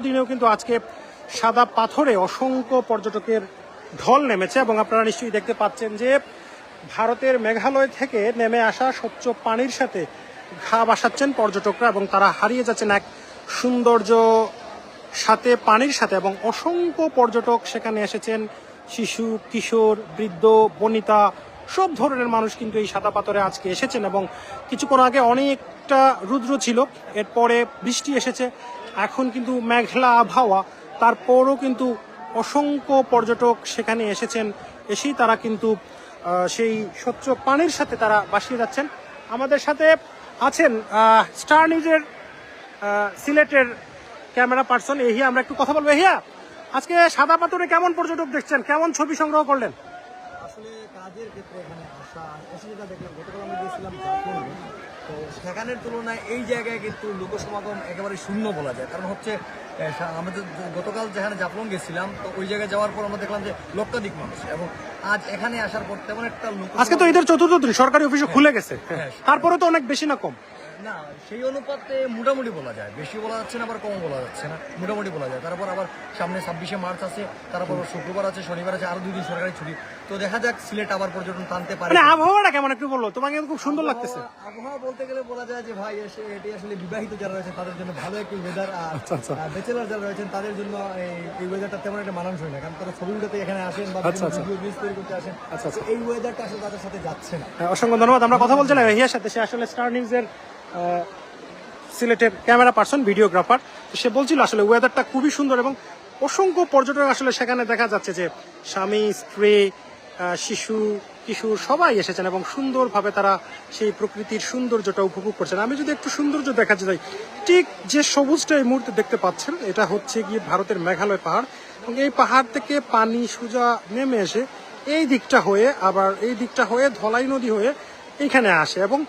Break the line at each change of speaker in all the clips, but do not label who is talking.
দিনেও কিন্তু আজকে সাদা পাথরে অসংখ্য পর্যটকের ঢল নেমেছে এবং আপনারা নিশ্চয়ই দেখতে পাচ্ছেন যে ভারতের মেঘালয় থেকে নেমে আসা স্বচ্ছ পানির সাথে ঘা ভাসাচ্ছেন পর্যটকরা এবং তারা হারিয়ে যাচ্ছেন এক সৌন্দর্য সাথে পানির সাথে। এবং অসংখ্য পর্যটক সেখানে এসেছেন, শিশু, কিশোর, বৃদ্ধ, বনিতা সব ধরনের মানুষ কিন্তু এই সাদা পাথরে আজকে এসেছেন। এবং কিছুক্ষণ আগে অনেকটা রুদ্র ছিল, এরপরে বৃষ্টি এসেছে, এখন কিন্তু মেঘলা আবহাওয়া, তারপরও কিন্তু অসংখ্য পর্যটক সেখানে এসেছেন। এসেই তারা কিন্তু সেই স্বচ্ছ পানির সাথে তারা ভাসিয়ে যাচ্ছেন। আমাদের সাথে আছেন স্টার নিউজের সিলেটের ক্যামেরা পার্সন এহিয়া, আমরা একটু কথা বলবো। এহিয়া, আজকে সাদা পাথরে কেমন পর্যটক দেখছেন, কেমন ছবি সংগ্রহ করলেন?
আসলে কাজের ক্ষেত্রে এখানে আসা এসে যেটা দেখলাম, গতকাল আমি গিয়েছিলাম জাফলং, তো সেখানের তুলনায় এই জায়গায় কিন্তু লোকসমাগম একেবারে শূন্য বলা যায়। কারণ হচ্ছে আমাদের গতকাল যেখানে জাফলং গেছিলাম, তো ওই জায়গায় যাওয়ার পর আমরা দেখলাম যে লক্ষাধিক মানুষ, এবং আজ এখানে আসার পর তেমন একটা লোক,
আজকে তো ঈদের চতুর্থ দিন, সরকারি অফিসও খুলে গেছে, তারপরে তো অনেক বেশি না কম?
না, সেই অনুপাতে মোটামুটি বলা যায়, বেশি বলা যাচ্ছে না আবার কম বলা যাচ্ছে না, মোটামুটি বলা যায়। তারপর আবার সামনে 26শে মার্চ আছে, তারপর শুক্রবার আছে, শনিবার আছে, আরো 2 দিন সরকারি ছুটি। তো দেখা যাক সিলেট আবার পর্যটন টানতে পারে।
মানে আবহাওয়াটা কেমন একটু বললো, তোমাকে খুব সুন্দর লাগতেছে।
আবহাওয়া বলতে গেলে বলা যায় যে ভাই এটি আসলে বিবাহিত যারা রয়েছে তাদের জন্য ভালো একটি ওয়েদার, আর ব্যাচেলার যারা রয়েছেন তাদের জন্য এই ওয়েদারটা তেমন একটা মানানসই না, কারণ তারা ছবি উঠাতে এখানে আসেন বা ভিডিও নিউজ তৈরি করতে আসেন। এই ওয়েদারটা আসলে তাদের সাথে যাচ্ছে না।
অসংখ্য ধন্যবাদ। আমরা কথা বলছিলাম এহিয়ার সাথে, সে আসলে স্টার নিউজের সিলেটের ক্যামেরা পার্সন, ভিডিওগ্রাফার। সে বলছিল আসলে ওয়েদারটা খুবই সুন্দর এবং অসংখ্য পর্যটক আসলে সেখানে দেখা যাচ্ছে যে স্বামী, স্ত্রী, শিশু, কিশোর সবাই এসেছেন এবং সুন্দরভাবে তারা সেই প্রকৃতির সৌন্দর্যটা উপভোগ করছেন। আমি যদি একটু সৌন্দর্য দেখাতে যাই, ঠিক যে সবুজটা এই মুহূর্তে দেখতে পাচ্ছেন, এটা হচ্ছে গিয়ে ভারতের মেঘালয় পাহাড়। এবং এই পাহাড় থেকে পানি সোজা নেমে এসে এই দিকটা হয়ে, আবার এই দিকটা হয়ে ধলাই নদী হয়ে এইখানে আসে। এবং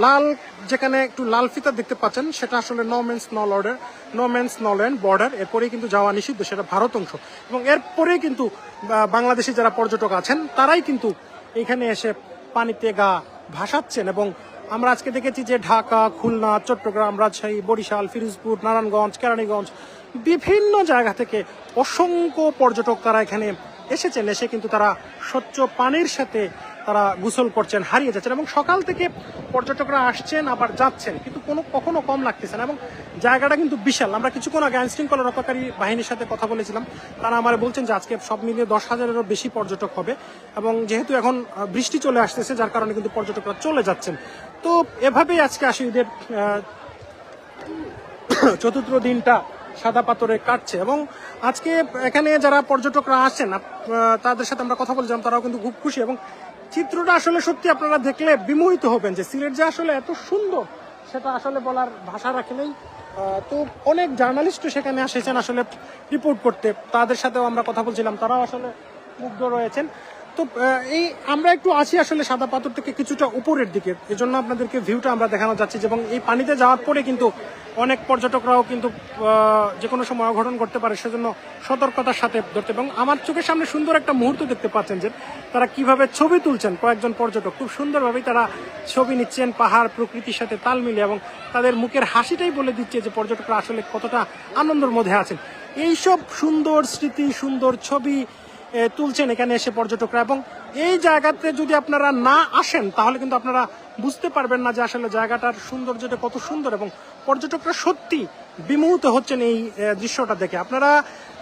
লাল, যেখানে একটু লাল ফিতা দেখতে পাচ্ছেন, সেটা আসলে no man's no land border. এরপরেই কিন্তু যাওয়া নিষিদ্ধ, সেটা ভারত অংশ। এবং এরপরেই কিন্তু বাংলাদেশি যারা পর্যটক আছেন তারাই কিন্তু এখানে এসে পানিতে গা ভাসাচ্ছেন। এবং আমরা আজকে দেখেছি যে ঢাকা, খুলনা, চট্টগ্রাম, রাজশাহী, বরিশাল, ফিরোজপুর, নারায়ণগঞ্জ, কেরানীগঞ্জ বিভিন্ন জায়গা থেকে অসংখ্য পর্যটক তারা এখানে এসেছেন। এসে কিন্তু তারা স্বচ্ছ পানির সাথে তারা গোসল করছেন, হারিয়ে যাচ্ছেন। এবং সকাল থেকে পর্যটকরা আসছেন আবার যাচ্ছেন, কিন্তু কখনো কম লাগতেছে না। এবং জায়গাটা কিন্তু বিশাল। আমরা কিছুক্ষণ আগে আইনশৃঙ্খলা রক্ষাকারী বাহিনীর সাথে কথা বলেছিলাম, তারা আমার বলছেন যে আজকে সব মিলিয়ে 10,000-এরও বেশি পর্যটক হবে। এবং যেহেতু এখন বৃষ্টি চলে আসতেছে, যার কারণে কিন্তু পর্যটকরা চলে যাচ্ছেন। তো এভাবেই আজকে আসি ঈদের চতুর্থ দিনটা সাদা পাথরে কাটছে। এবং আজকে এখানে যারা পর্যটকরা আসছেন তাদের সাথে আমরা কথা বলছিলাম, তারাও কিন্তু খুব খুশি। এবং চিত্রটা আসলে সত্যি আপনারা দেখলে বিমোহিত হবেন যে সিলেট যে আসলে এত সুন্দর, সেটা আসলে বলার ভাষা রাখে নেই। তো অনেক জার্নালিস্টও সেখানে এসেছেন আসলে রিপোর্ট করতে, তাদের সাথেও আমরা কথা বলছিলাম, তারাও আসলে মুগ্ধ রয়েছেন। তো এই আমরা একটু আছি আসলে সাদা পাথর থেকে কিছুটা উপরের দিকে, এজন্য আপনাদেরকে ভিউটা আমরা দেখানো যাচ্ছি। এবং এই পানিতে যাওয়ার পরে কিন্তু অনেক পর্যটকরাও কিন্তু যে কোনো সময় অঘটন করতে পারে, সেজন্য সতর্কতার সাথে ধরতে। এবং আমার চোখের সামনে সুন্দর একটা মুহূর্ত দেখতে পাচ্ছেন যে তারা কিভাবে ছবি তুলছেন, কয়েকজন পর্যটক খুব সুন্দরভাবেই তারা ছবি নিচ্ছেন পাহাড় প্রকৃতির সাথে তাল মিলিয়ে। এবং তাদের মুখের হাসিটাই বলে দিচ্ছে যে পর্যটকরা আসলে কতটা আনন্দের মধ্যে আছেন। এইসব সুন্দর স্মৃতি, সুন্দর ছবি তুলছেন এখানে এসে পর্যটকরা। এবং এই জায়গাতে যদি আপনারা না আসেন তাহলে কিন্তু আপনারা বুঝতে পারবেন না যে আসলে জায়গাটার সৌন্দর্যটা কত সুন্দর। এবং পর্যটকরা সত্যি বিমোহিত হচ্ছেন এই দৃশ্যটা দেখে। আপনারা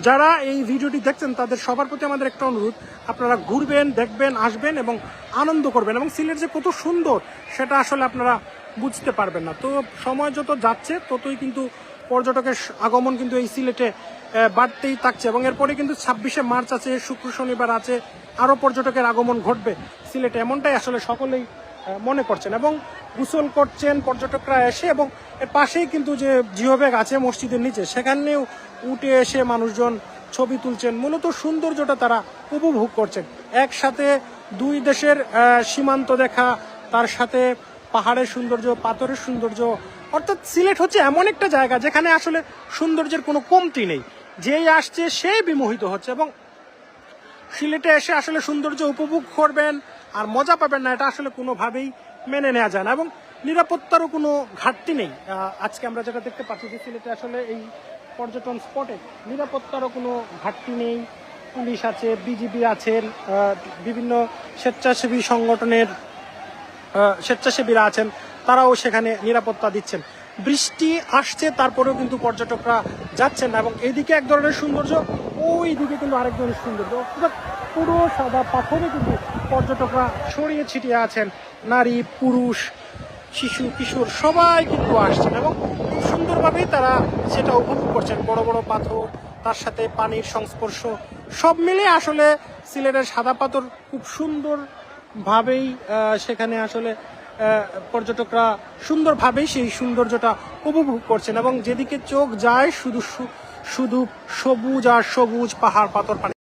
যারা এই ভিডিওটি দেখছেন তাদের সবার প্রতি আমাদের একটা অনুরোধ, আপনারা ঘুরবেন, দেখবেন, আসবেন এবং আনন্দ করবেন। এবং সিলেট যে কত সুন্দর সেটা আসলে আপনারা বুঝতে পারবেন না। তো সময় যত যাচ্ছে ততই কিন্তু পর্যটকের আগমন কিন্তু এই সিলেটে বাড়তেই থাকছে। এবং এরপরে কিন্তু 26শে মার্চ আছে, শুক্র শনিবার আছে, আরও পর্যটকের আগমন ঘটবে সিলেটে, এমনটাই আসলে সকলেই মনে করছেন। এবং গোসল করছেন পর্যটকরা এসে। এবং এর পাশেই কিন্তু যে জিওব্যাগ আছে মসজিদের নিচে, সেখানেও উঠে এসে মানুষজন ছবি তুলছেন। মূলত সৌন্দর্যটা তারা উপভোগ করছেন। একসাথে দুই দেশের সীমান্ত দেখা, তার সাথে পাহাড়ের সৌন্দর্য, পাথরের সৌন্দর্য। অর্থাৎ সিলেট হচ্ছে এমন একটা জায়গা যেখানে আসলে সৌন্দর্যের কোনো কমতি নেই, যেই আসছে সেই বিমোহিত হচ্ছে। এবং সিলেটে এসে আসলে সৌন্দর্য উপভোগ করবেন আর মজা পাবেন না, এটা আসলে কোনোভাবেই মেনে নেওয়া যায় না। এবং নিরাপত্তারও কোনো ঘাটতি নেই। আজকে আমরা যেটা দেখতে পাচ্ছি যে সিলেটে আসলে এই পর্যটন স্পটে নিরাপত্তারও কোনো ঘাটতি নেই। পুলিশ আছে, বিজিবি আছেন, বিভিন্ন স্বেচ্ছাসেবী সংগঠনের স্বেচ্ছাসেবীরা আছেন, তারাও সেখানে নিরাপত্তা দিচ্ছেন। বৃষ্টি আসছে তারপরেও কিন্তু পর্যটকরা যাচ্ছেন না, এবং এইদিকে এক ধরনের সৌন্দর্য, ওই দিকে কিন্তু আরেক ধরনের সৌন্দর্য। অর্থাৎ পুরো সাদা পাথরে কিন্তু পর্যটকরা ছড়িয়ে ছিটিয়ে আছেন। নারী, পুরুষ, শিশু, কিশোর সবাই কিন্তু আসছেন এবং খুব সুন্দরভাবেই তারা সেটা উপভোগ করছেন। বড় বড় পাথর, তার সাথে পানির সংস্পর্শ, সব মিলে আসলে সিলেটের সাদা পাথর খুব সুন্দরভাবেই সেখানে আসলে পর্যটকরা সুন্দরভাবেই সেই সৌন্দর্যটা উপভোগ করছেন, এবং যেদিকে চোখ যায় শুধু শুধু সবুজ আর সবুজ, পাহাড়, পাথর, পানি।